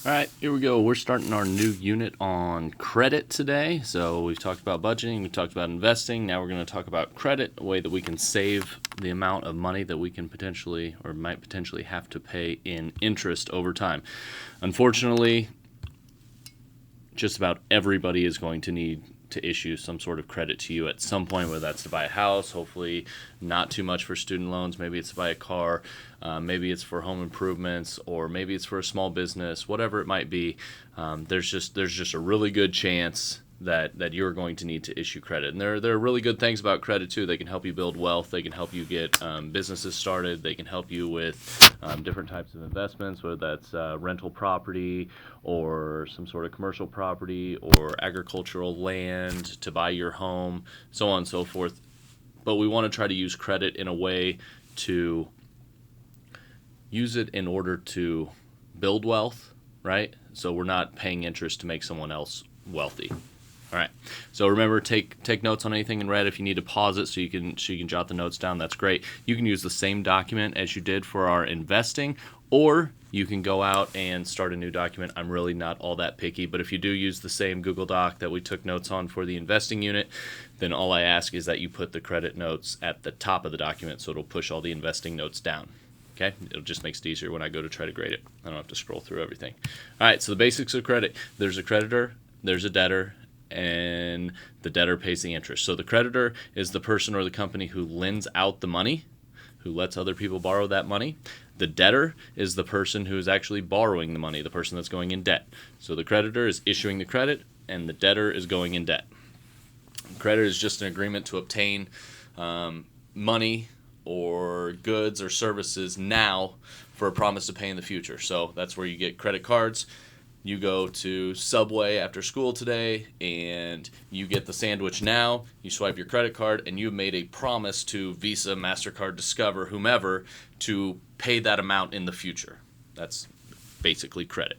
All right, here we go. We're starting our new unit on credit today. So we've talked about budgeting, we've talked about investing. Now we're going to talk about credit, a way that we can save the amount of money that we can potentially or might potentially have to pay in interest over time. Unfortunately, just about everybody is going to need to issue some sort of credit to you at some point, whether that's to buy a house, hopefully not too much for student loans, maybe it's to buy a car, maybe it's for home improvements, or maybe it's for a small business, whatever it might be. There's just a really good chance that you're going to need to issue credit. And there are really good things about credit too. They can help you build wealth. They can help you get businesses started. They can help you with different types of investments, whether that's rental property or some sort of commercial property or agricultural land to buy your home, so on and so forth. But we want to try to use credit in a way to use it in order to build wealth, right? So we're not paying interest to make someone else wealthy. All right. So remember, take notes on anything in red. If you need to pause it so you can jot the notes down, that's great. You can use the same document as you did for our investing, or you can go out and start a new document. I'm really not all that picky, but if you do use the same Google Doc that we took notes on for the investing unit, then all I ask is that you put the credit notes at the top of the document so it'll push all the investing notes down. Okay? It just makes it easier when I go to try to grade it. I don't have to scroll through everything. All right, so the basics of credit. There's a creditor, there's a debtor, and the debtor pays the interest. So the creditor is the person or the company who lends out the money, who lets other people borrow that money. The debtor is the person who is actually borrowing the money, the person that's going in debt. So the creditor is issuing the credit, and the debtor is going in debt. Credit is just an agreement to obtain money or goods or services now for a promise to pay in the future. So that's where you get credit cards. You go to Subway after school today and you get the sandwich now, you swipe your credit card, and you've made a promise to Visa, MasterCard, Discover, whomever, to pay that amount in the future. That's basically credit.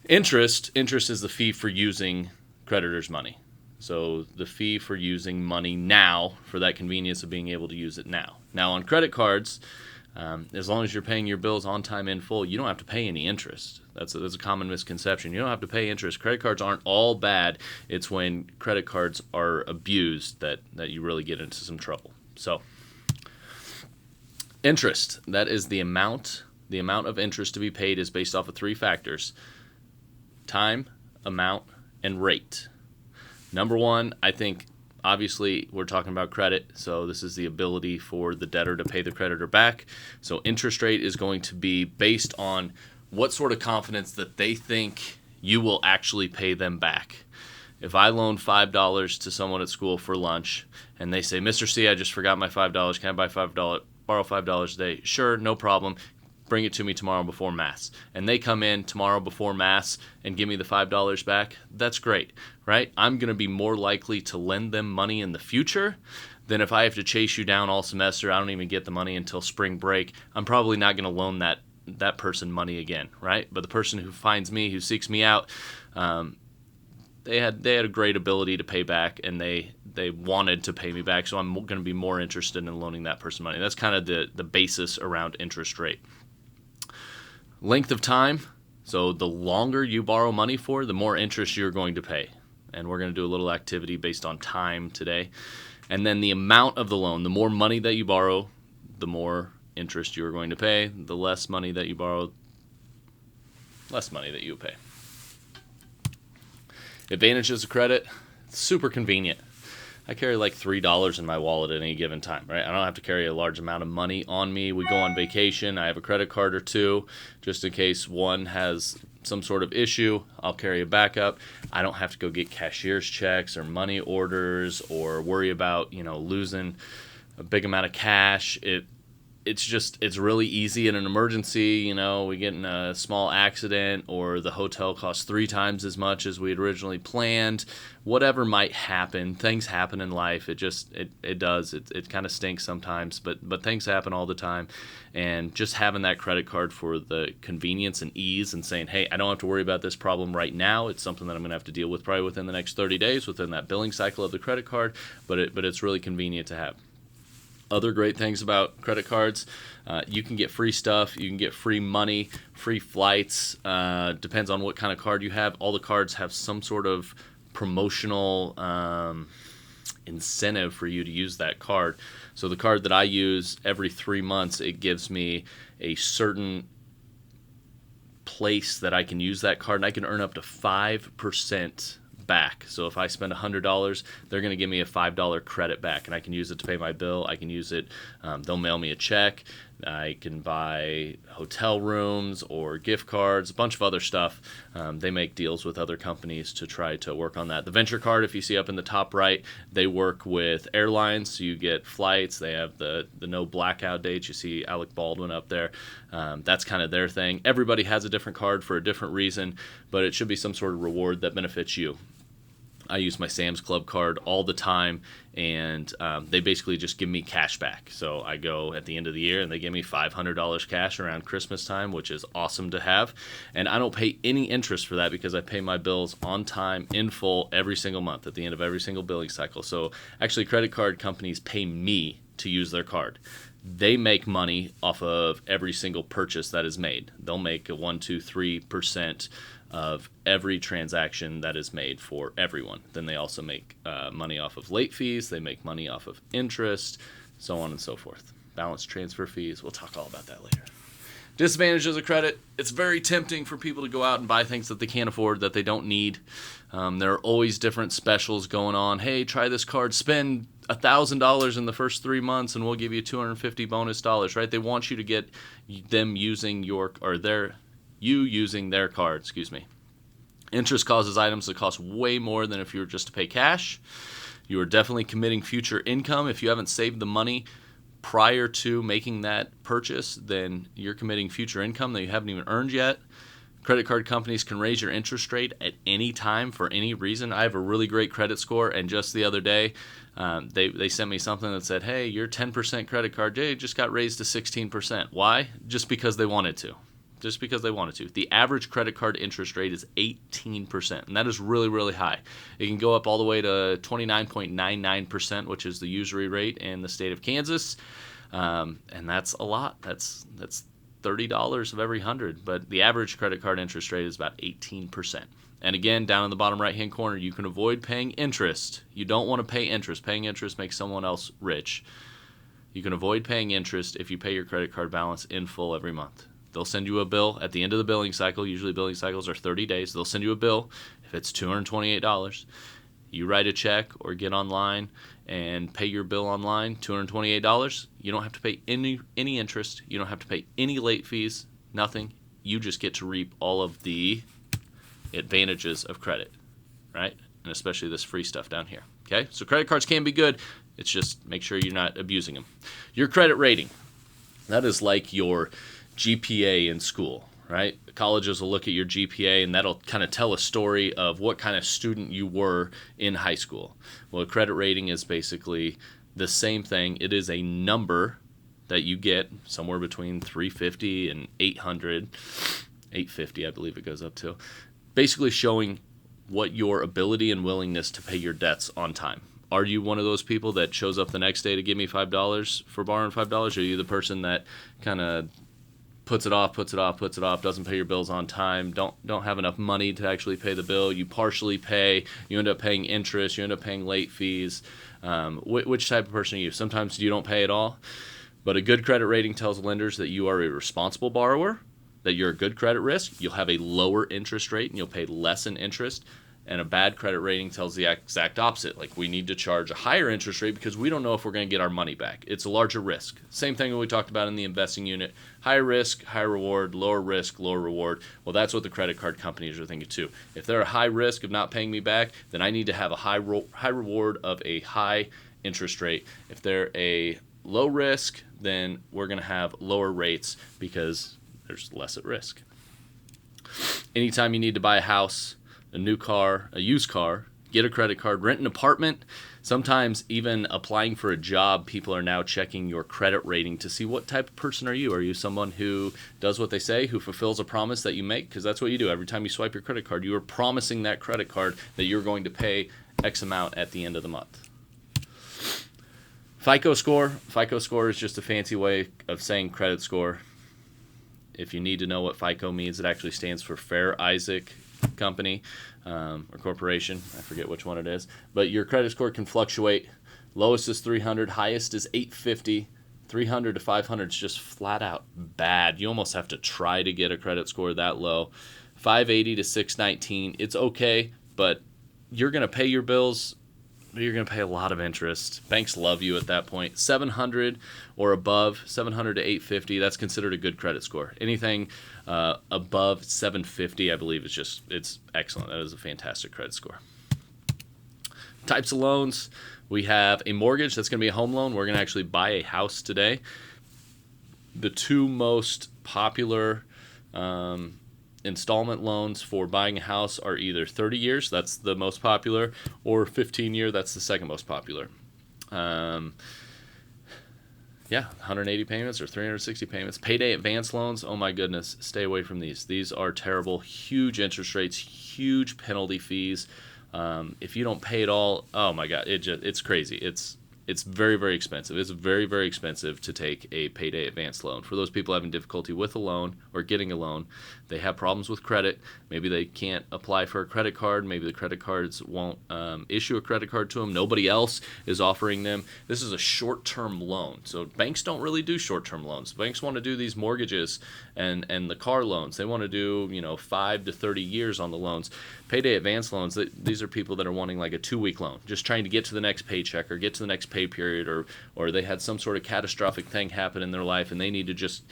Interest is the fee for using creditor's money. So the fee for using money now for that convenience of being able to use it now. Now on credit cards, as long as you're paying your bills on time in full, you don't have to pay any interest. That's a common misconception. You don't have to pay interest. Credit cards aren't all bad. It's when credit cards are abused that you really get into some trouble. So interest, that is the amount of interest to be paid is based off of three factors: time, amount, and rate. Number one, I think, obviously, we're talking about credit, so this is the ability for the debtor to pay the creditor back. So interest rate is going to be based on what sort of confidence that they think you will actually pay them back. If I loan $5 to someone at school for lunch, and they say, "Mr. C, I just forgot my $5. Can I borrow $5 a day?" Sure, no problem. Bring it to me tomorrow before Mass. And they come in tomorrow before Mass and give me the $5 back. That's great, right? I'm going to be more likely to lend them money in the future than if I have to chase you down all semester. I don't even get the money until spring break. I'm probably not going to loan that person money again, right? But the person who finds me, who seeks me out, they had a great ability to pay back, and they wanted to pay me back, so I'm going to be more interested in loaning that person money. That's kind of the basis around interest rate. Length of time, so the longer you borrow money for, the more interest you're going to pay. And we're going to do a little activity based on time today. And then the amount of the loan, the more money that you borrow, the more interest you're going to pay. The less money that you borrow, less money that you pay. Advantages of credit, super convenient. I carry like $3 in my wallet at any given time, right? I don't have to carry a large amount of money on me. We go on vacation. I have a credit card or two just in case one has some sort of issue. I'll carry a backup. I don't have to go get cashier's checks or money orders or worry about, losing a big amount of cash. It's really easy in an emergency. We get in a small accident, or the hotel costs 3 times as much as we had originally planned. Whatever might happen, things happen in life. It does. It kind of stinks sometimes, but things happen all the time. And just having that credit card for the convenience and ease, and saying, hey, I don't have to worry about this problem right now. It's something that I'm going to have to deal with probably within the next 30 days, within that billing cycle of the credit card. But it's really convenient to have. Other great things about credit cards, you can get free stuff, you can get free money, free flights, depends on what kind of card you have. All the cards have some sort of promotional incentive for you to use that card. So the card that I use, every 3 months, it gives me a certain place that I can use that card, and I can earn up to 5% back. So if I spend $100, they're going to give me a $5 credit back, and I can use it to pay my bill. I can use it, they'll mail me a check. I can buy hotel rooms or gift cards, a bunch of other stuff. They make deals with other companies to try to work on that. The Venture card, if you see up in the top right, they work with airlines, so you get flights. They have the no blackout dates. You see Alec Baldwin up there. That's kind of their thing. Everybody has a different card for a different reason, but it should be some sort of reward that benefits you. I use my Sam's Club card all the time, and they basically just give me cash back. So I go at the end of the year, and they give me $500 cash around Christmas time, which is awesome to have. And I don't pay any interest for that because I pay my bills on time, in full, every single month at the end of every single billing cycle. So actually, credit card companies pay me to use their card. They make money off of every single purchase that is made. They'll make a 1, 2, 3% of every transaction that is made for everyone. Then they also make money off of late fees. They make money off of interest, so on and so forth. Balance transfer fees. We'll talk all about that later. Disadvantages of credit. It's very tempting for people to go out and buy things that they can't afford, that they don't need. There are always different specials going on. Hey, try this card. Spend $1,000 in the first 3 months, and we'll give you $250 bonus dollars. Right? They want you to get them using using their card. Interest causes items that cost way more than if you were just to pay cash. You are definitely committing future income. If you haven't saved the money prior to making that purchase, then you're committing future income that you haven't even earned yet. Credit card companies can raise your interest rate at any time for any reason. I have a really great credit score, and just the other day, they sent me something that said, hey, your 10% credit card just got raised to 16%. Why? Just because they wanted to. The average credit card interest rate is 18%, and that is really, really high. It can go up all the way to 29.99%, which is the usury rate in the state of Kansas, and that's a lot. That's $30 of every 100, but the average credit card interest rate is about 18%. And again, down in the bottom right-hand corner, you can avoid paying interest. You don't want to pay interest. Paying interest makes someone else rich. You can avoid paying interest if you pay your credit card balance in full every month. They'll send you a bill at the end of the billing cycle. Usually billing cycles are 30 days. They'll send you a bill. If it's $228, you write a check or get online and pay your bill online, $228. You don't have to pay any interest. You don't have to pay any late fees, nothing. You just get to reap all of the advantages of credit, right? And especially this free stuff down here, okay? So credit cards can be good. It's just make sure you're not abusing them. Your credit rating, that is like your GPA in school, right? Colleges will look at your GPA, and that'll kind of tell a story of what kind of student you were in high school. Well, a credit rating is basically the same thing. It is a number that you get somewhere between 350 and 800, 850 I believe it goes up to, basically showing what your ability and willingness to pay your debts on time. Are you one of those people that shows up the next day to give me $5 for borrowing $5? Or are you the person that kind of puts it off, doesn't pay your bills on time, don't have enough money to actually pay the bill, you partially pay, you end up paying interest, you end up paying late fees? Which type of person are you? Sometimes you don't pay at all, but a good credit rating tells lenders that you are a responsible borrower, that you're a good credit risk, you'll have a lower interest rate, and you'll pay less in interest. And a bad credit rating tells the exact opposite. Like, we need to charge a higher interest rate because we don't know if we're going to get our money back. It's a larger risk. Same thing that we talked about in the investing unit. Higher risk, higher reward, lower risk, lower reward. Well, that's what the credit card companies are thinking too. If they're a high risk of not paying me back, then I need to have a high reward of a high interest rate. If they're a low risk, then we're going to have lower rates because there's less at risk. Anytime you need to buy a house, a new car, a used car, get a credit card, rent an apartment. Sometimes even applying for a job, people are now checking your credit rating to see what type of person are you. Are you someone who does what they say, who fulfills a promise that you make? Because that's what you do. Every time you swipe your credit card, you are promising that credit card that you're going to pay X amount at the end of the month. FICO score. FICO score is just a fancy way of saying credit score. If you need to know what FICO means, it actually stands for Fair Isaac Company or Corporation. I forget which one it is. But your credit score can fluctuate. Lowest is 300, highest is 850. 300 to 500 is just flat out bad. You almost have to try to get a credit score that low. 580 to 619, it's okay, but you're going to pay your bills. You're going to pay a lot of interest. Banks love you at that point. 700 or above, 700 to 850, that's considered a good credit score. Anything above 750, I believe, it's excellent. That is a fantastic credit score. Types of loans. We have a mortgage. That's going to be a home loan. We're going to actually buy a house today. The two most popular installment loans for buying a house are either 30 years, that's the most popular, or 15-year, that's the second most popular. 180 payments or 360 payments. Payday advance loans, oh my goodness, stay away from these. These are terrible. Huge interest rates, huge penalty fees. If you don't pay it all, oh my God, it's crazy. It's very, very expensive. It's very, very expensive to take a payday advance loan. For those people having difficulty with a loan or getting a loan, they have problems with credit. Maybe they can't apply for a credit card. Maybe the credit cards won't issue a credit card to them. Nobody else is offering them. This is a short-term loan. So banks don't really do short-term loans. Banks want to do these mortgages and the car loans. They want to do 5 to 30 years on the loans. Payday advance loans, these are people that are wanting like a 2-week loan, just trying to get to the next paycheck or get to the next pay period, or they had some sort of catastrophic thing happen in their life and they need to just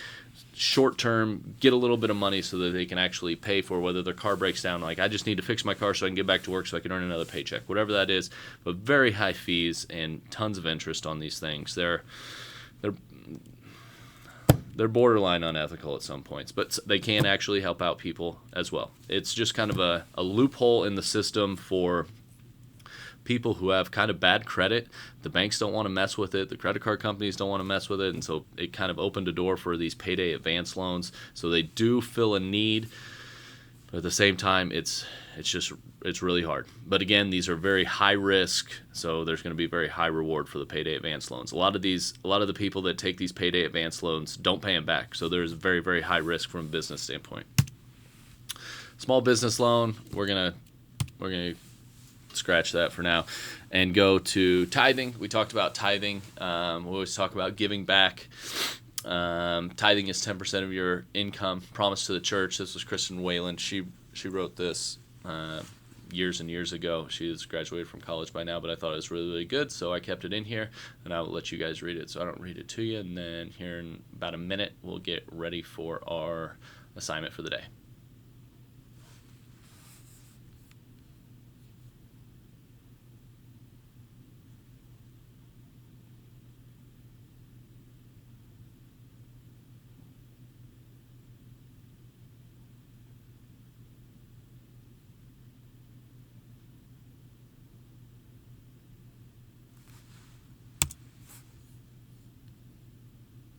short term get a little bit of money so that they can actually pay for whether their car breaks down. Like, I just need to fix my car so I can get back to work so I can earn another paycheck, whatever that is. But very high fees and tons of interest on these things. They're borderline unethical at some points, but they can actually help out people as well. It's just kind of a loophole in the system for people who have kind of bad credit. The banks don't want to mess with it. The credit card companies don't want to mess with it. And so it kind of opened a door for these payday advance loans. So they do fill a need, but at the same time, it's really hard. But again, these are very high risk, so there's going to be very high reward for the payday advance loans. A lot of the people that take these payday advance loans don't pay them back. So there's very, very high risk from a business standpoint. Small business loan, we're gonna scratch that for now and go to tithing. We talked about tithing. We always talk about giving back. Tithing is 10% of your income promised to the church. This was Kristen Whalen. She wrote this years and years ago. She has graduated from college by now, but I thought it was really, really good, so I kept it in here, and I will let you guys read it. So I don't read it to you, and then here in about a minute, we'll get ready for our assignment for the day.